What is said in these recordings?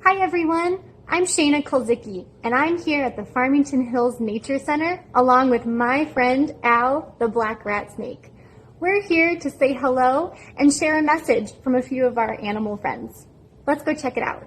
Hi everyone, I'm Shayna Kolzicki, and I'm here at the Farmington Hills Nature Center along with my friend Al, the black rat snake. We're here to say hello and share a message from a few of our animal friends. Let's go check it out.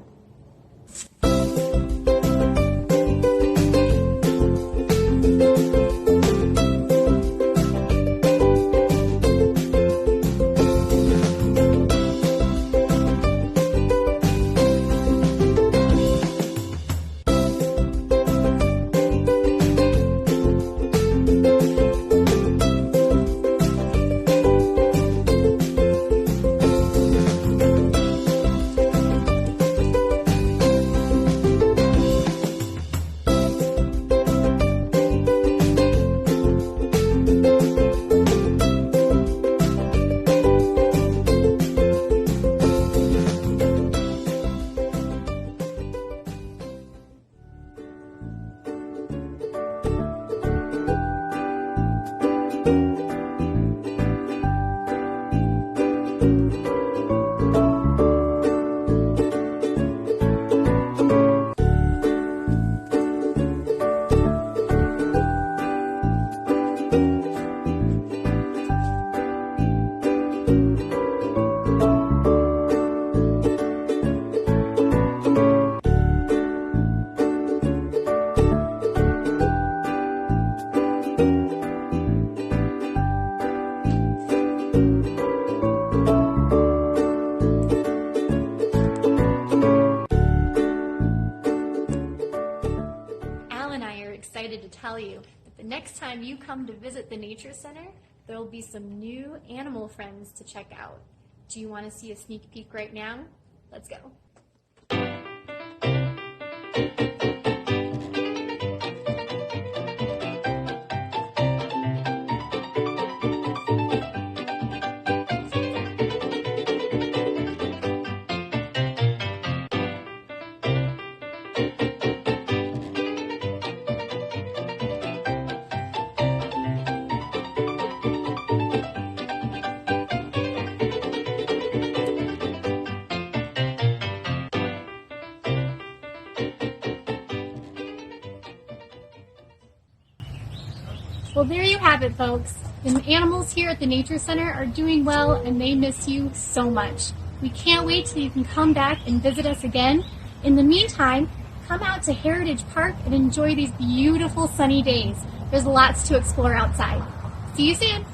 Excited to tell you that the next time you come to visit the Nature Center, there will be some new animal friends to check out. Do you want to see a sneak peek right now? Let's go. Well, there you have it, folks. The animals here at the Nature Center are doing well, and they miss you so much. We can't wait till you can come back and visit us again. In the meantime, come out to Heritage Park and enjoy these beautiful sunny days. There's lots to explore outside. See you soon.